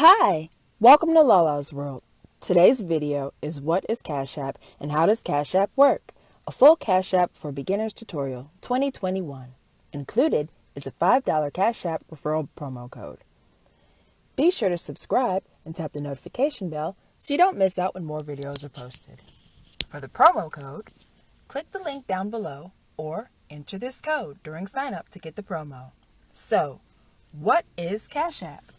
Hi, welcome to Lala's World. Today's video is what is Cash App and how does Cash App work? A full Cash App for Beginners tutorial 2021. Included is a $5 Cash App referral promo code. Be sure to subscribe and tap the notification bell so you don't miss out when more videos are posted. For the promo code, click the link down below or enter this code during sign up to get the promo. So, what is Cash App?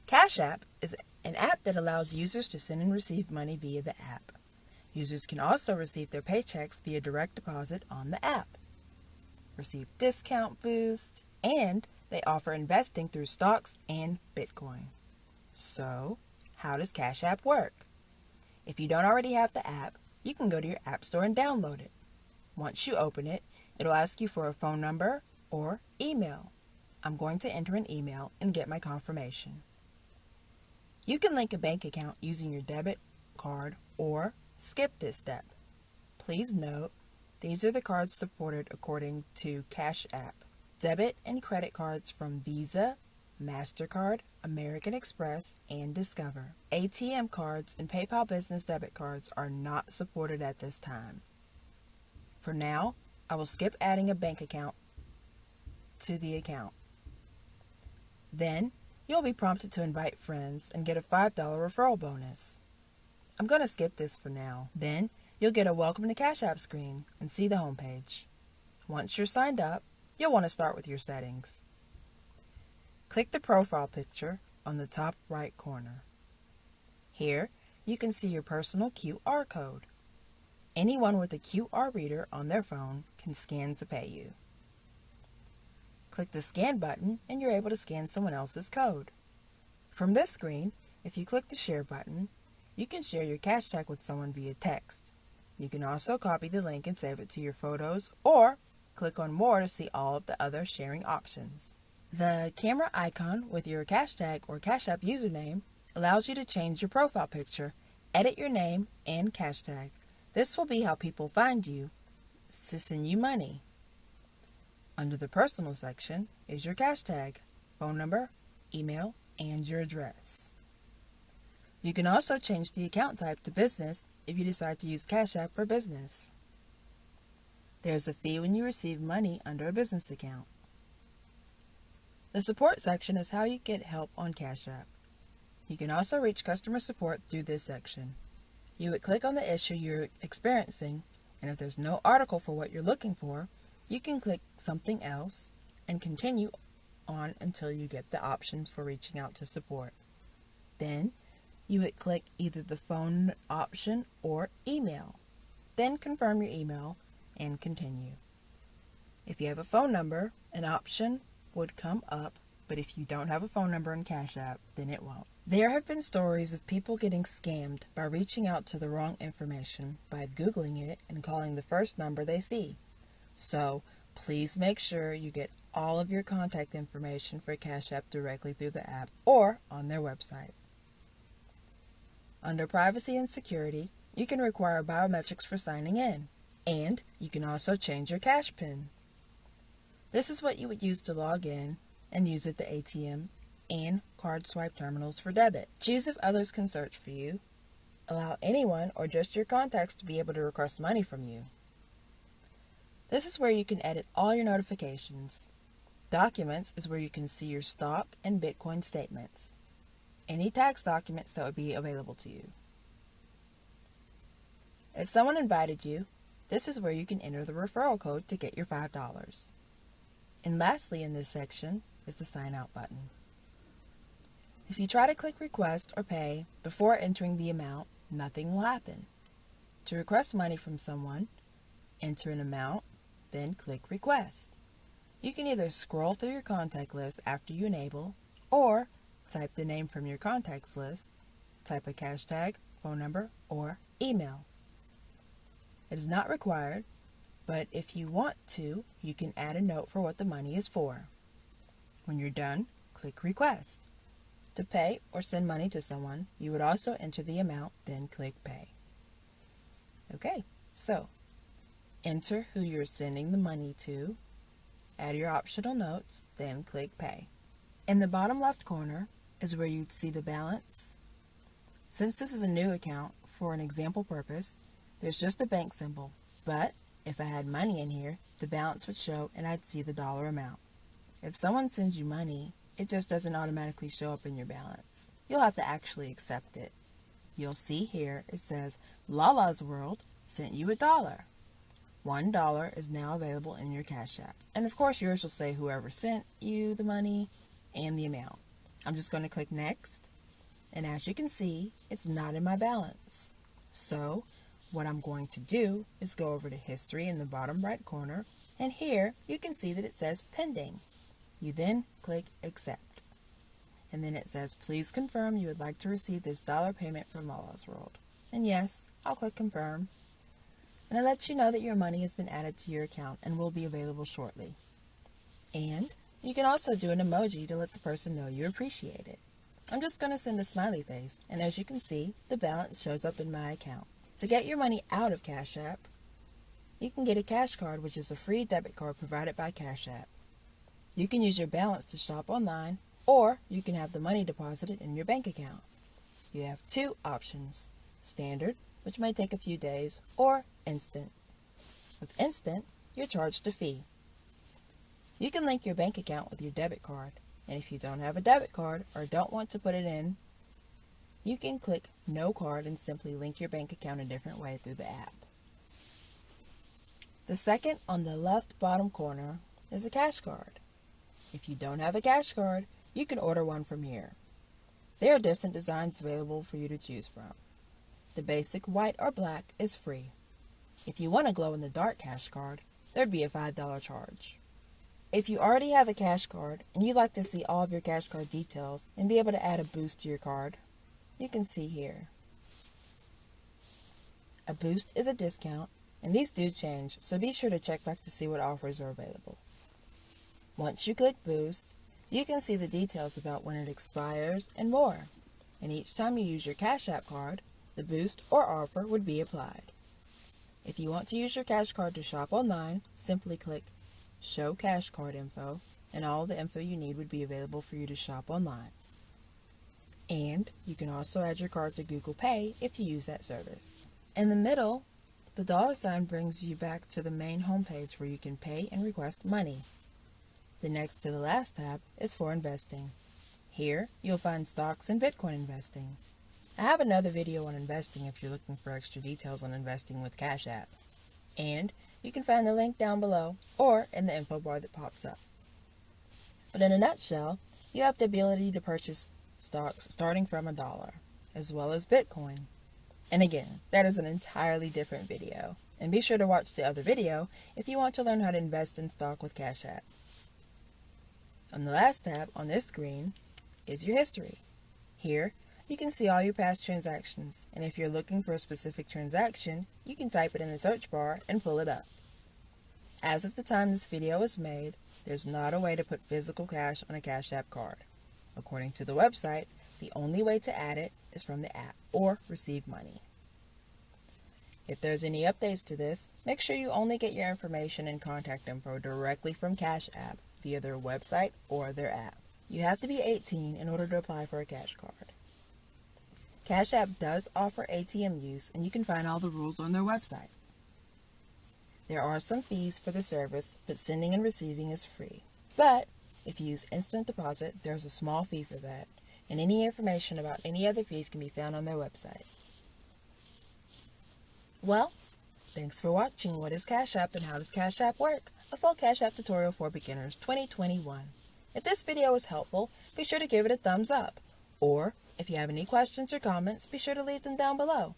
Cash App is an app that allows users to send and receive money via the app. Users can also receive their paychecks via direct deposit on the app, receive discount boosts, and they offer investing through stocks and Bitcoin. So, how does Cash App work? If you don't already have the app, you can go to your app store and download it. Once you open it, it'll ask you for a phone number or email. I'm going to enter an email and get my confirmation. You can link a bank account using your debit card or skip this step. Please note, these are the cards supported according to Cash App. Debit and credit cards from Visa, MasterCard, American Express, and Discover. ATM cards and PayPal Business debit cards are not supported at this time. For now, I will skip adding a bank account to the account. Then, you'll be prompted to invite friends and get a $5 referral bonus. I'm going to skip this for now. Then, you'll get a Welcome to Cash App screen and see the homepage. Once you're signed up, you'll want to start with your settings. Click the profile picture on the top right corner. Here, you can see your personal QR code. Anyone with a QR reader on their phone can scan to pay you. Click the Scan button and you're able to scan someone else's code. From this screen, if you click the Share button, you can share your cash tag with someone via text. You can also copy the link and save it to your photos or click on More to see all of the other sharing options. The camera icon with your cash tag or Cash App username allows you to change your profile picture, edit your name, and cash tag. This will be how people find you to send you money. Under the personal section is your cash tag, phone number, email, and your address. You can also change the account type to business if you decide to use Cash App for business. There's a fee when you receive money under a business account. The support section is how you get help on Cash App. You can also reach customer support through this section. You would click on the issue you're experiencing, and if there's no article for what you're looking for, you can click something else and continue on until you get the option for reaching out to support. Then, you would click either the phone option or email. Then confirm your email and continue. If you have a phone number, an option would come up, but if you don't have a phone number in Cash App, then it won't. There have been stories of people getting scammed by reaching out to the wrong information by Googling it and calling the first number they see. So, please make sure you get all of your contact information for Cash App directly through the app or on their website. Under Privacy and Security, you can require biometrics for signing in, and you can also change your cash PIN. This is what you would use to log in and use at the ATM and card swipe terminals for debit. Choose if others can search for you. Allow anyone or just your contacts to be able to request money from you. This is where you can edit all your notifications. Documents is where you can see your stock and Bitcoin statements. Any tax documents that would be available to you. If someone invited you, this is where you can enter the referral code to get your $5. And lastly in this section is the Sign Out button. If you try to click Request or Pay before entering the amount, nothing will happen. To request money from someone, enter an amount, then click Request. You can either scroll through your contact list after you enable, or type the name from your contacts list, type a cash tag, phone number, or email. It is not required, but if you want to, you can add a note for what the money is for. When you're done, click Request. To pay or send money to someone, you would also enter the amount, then click Pay. Okay, so enter who you're sending the money to, add your optional notes, then click Pay. In the bottom left corner is where you'd see the balance. Since this is a new account, for an example purpose, there's just a bank symbol, but if I had money in here, the balance would show and I'd see the dollar amount. If someone sends you money, it just doesn't automatically show up in your balance. You'll have to actually accept it. You'll see here it says, Lala's World sent you $1. $1 is now available in your Cash App. And of course yours will say whoever sent you the money and the amount. I'm just going to click Next. And as you can see, it's not in my balance. So what I'm going to do is go over to History in the bottom right corner. And here you can see that it says Pending. You then click Accept. And then it says, please confirm you would like to receive this dollar payment from Lala's World. And yes, I'll click Confirm. And it lets you know that your money has been added to your account and will be available shortly. And you can also do an emoji to let the person know you appreciate it. I'm just going to send a smiley face, and as you can see, the balance shows up in my account. To get your money out of Cash App, you can get a Cash Card, which is a free debit card provided by Cash App. You can use your balance to shop online, or you can have the money deposited in your bank account. You have two options, Standard, which may take a few days, or Instant. With Instant, you're charged a fee. You can link your bank account with your debit card, and if you don't have a debit card or don't want to put it in, you can click No Card and simply link your bank account a different way through the app. The second on the left bottom corner is a Cash Card. If you don't have a Cash Card, you can order one from here. There are different designs available for you to choose from. The basic white or black is free. If you want a glow-in-the-dark Cash Card, there'd be a $5 charge. If you already have a Cash Card and you'd like to see all of your Cash Card details and be able to add a boost to your card, you can see here. A boost is a discount, and these do change, so be sure to check back to see what offers are available. Once you click Boost, you can see the details about when it expires and more. And each time you use your Cash App card, the boost or offer would be applied. If you want to use your Cash Card to shop online, simply click Show Cash Card Info, and all the info you need would be available for you to shop online. And you can also add your card to Google Pay if you use that service. In the middle, the dollar sign brings you back to the main homepage where you can pay and request money. The next to the last tab is for investing. Here, you'll find stocks and Bitcoin investing. I have another video on investing if you're looking for extra details on investing with Cash App. And you can find the link down below or in the info bar that pops up. But in a nutshell, you have the ability to purchase stocks starting from $1, as well as Bitcoin. And again, that is an entirely different video. And be sure to watch the other video if you want to learn how to invest in stock with Cash App. On the last tab on this screen is your history. Here, you can see all your past transactions, and if you're looking for a specific transaction, you can type it in the search bar and pull it up. As of the time this video was made, there's not a way to put physical cash on a Cash App card. According to the website, the only way to add it is from the app or receive money. If there's any updates to this, make sure you only get your information and contact info directly from Cash App via their website or their app. You have to be 18 in order to apply for a Cash Card. Cash App does offer ATM use, and you can find all the rules on their website. There are some fees for the service, but sending and receiving is free. But if you use instant deposit, there's a small fee for that, and any information about any other fees can be found on their website. Well, thanks for watching What is Cash App and How does Cash App Work? A full Cash App tutorial for beginners 2021. If this video was helpful, be sure to give it a thumbs up. Or, if you have any questions or comments, be sure to leave them down below.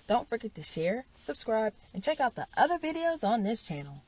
Don't forget to share, subscribe, and check out the other videos on this channel.